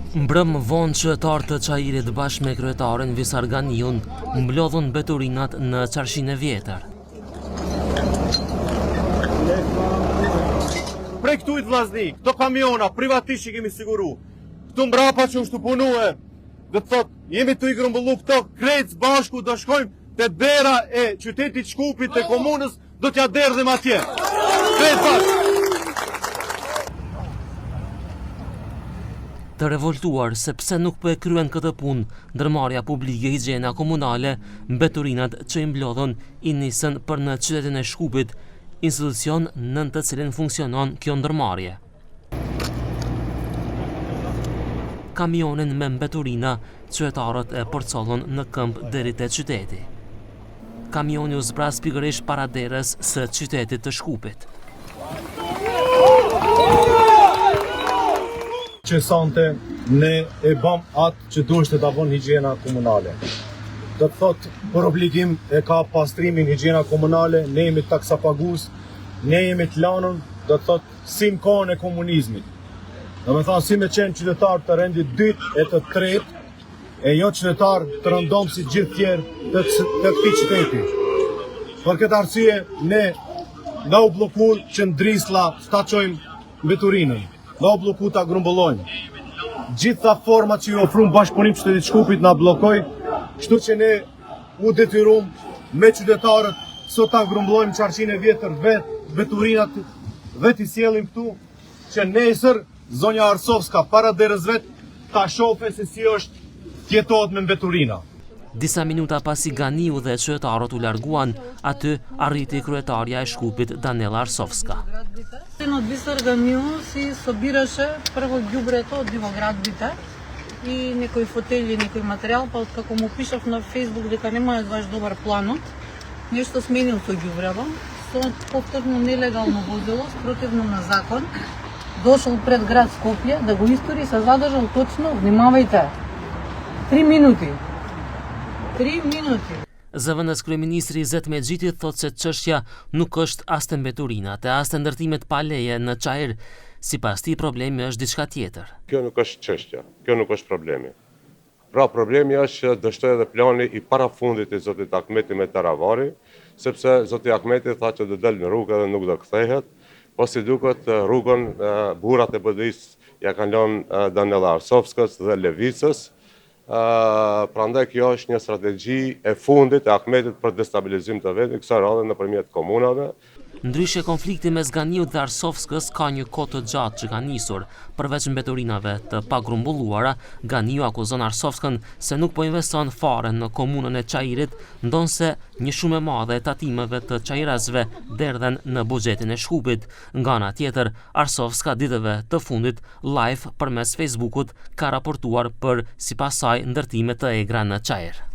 Mbrëm vonë qytetarë të Çajirit bashkë me kryetaren Visar Ganiun mblodhën mbeturinat në Qarshinë e Vjetër. Prej këtu i të vllazni, këto kamiona privatisht që kemi siguru, këtu mbrapa që është të punue, dhe të thot, jemi të i grumbullu këto krejtës bashku, do shkojmë të dera e qytetit Shkupit të komunës, do t'ja derdhim atje. Krejtës bashku. Të revoltuar se pse nuk po e kryen këtë punë, ndërmarrja publike higjiena komunale, mbeturinat që i mblodhën i nisën për në qytetin e Shkupit, institucion nën të cilin funksionon kjo ndërmarrje. Kamionin me mbeturina, qytetarët e përcollën në këmbë deri te qyteti. Kamioni u zbras pikërisht para derës së qytetit të Shkupit. Që sante ne e bëm atë që duhet të bën higjiena komunale. Do të thot, për obligim e ka pastrimin higjiena komunale, ne jemi taksapagues, ne jemi të lanën, do të thot, si në kohën e komunizmit. Do me thonë, si me qenë qytetar të rendit 2 e të 3, e jo qytetar të rëndom si gjithë tjerë të këtij qyteti. Për këtë arsye, ne na u blokuar që ndrisla ta çojmë mbeturinën. Na u bloku ta grumbullojmë. Gjitha format që i ofrum bashkëpunim qytetit Shkupit na bllokoi, kështu që ne u detyruam me qytetarët sot ta grumbullojmë Qarshinë e Vjetër mbeturinat vet i sjellim këtu që nesër zonja Arsovska para derës vet ta shohë se si është jetohet me mbeturina. Disa minuta pasi Ganiu dhe qytetarët u larguan, aty arriti kryetarja e Shkupit Danela Arsovska. От Visar Ganiu си събираше първо гюбрето от дивоградбите и некои фотели, некои материал, па откако му пишав на Фейсбук дека нема едваш добар планот, нешто сменил со гюбрево, со повторно нелегално возило, спротивно на закон, дошол пред град Скопје да го истори, се задржал точно, внимавајте, 3 минути. 3 минути. Zëvendës kryeministri Izet Mexhiti thotë se çështja nuk është as të mbeturinat e as të ndërtimet pa leje në Çajir, sipas tij problemi është diçka tjetër. Kjo nuk është çështja, kjo nuk është problemi. Pra problemi është që dështoi edhe plani i parafundit i zotit Ahmeti me Taravari, sepse zoti Ahmeti tha që do del në rrugë dhe nuk do kthehet, po si duket rrugën burrat e BDI-s ja kanë lënë Danela Arsovskës dhe Levicës. Prandaj kjo është një strategji e fundit e Ahmetit për destabilizim të vetit, kësaj radhe nëpërmjet komunave. Ndryshe konflikti mes Ganiut dhe Arsovskës ka një kohë të gjatë që ka nisur. Përveç mbeturinave të pagrumbulluara, Ganiu akuzon Arsovskën se nuk po investon fare në komunën e Çajirit, ndonse një shumë e madhe e tatimeve të çajirazëve derdhen në buxhetin e Shkupit. Nga ana tjetër, Arsovska ditëve të fundit live përmes Facebookut ka raportuar për sipas saj ndërtime të egra në Çajir.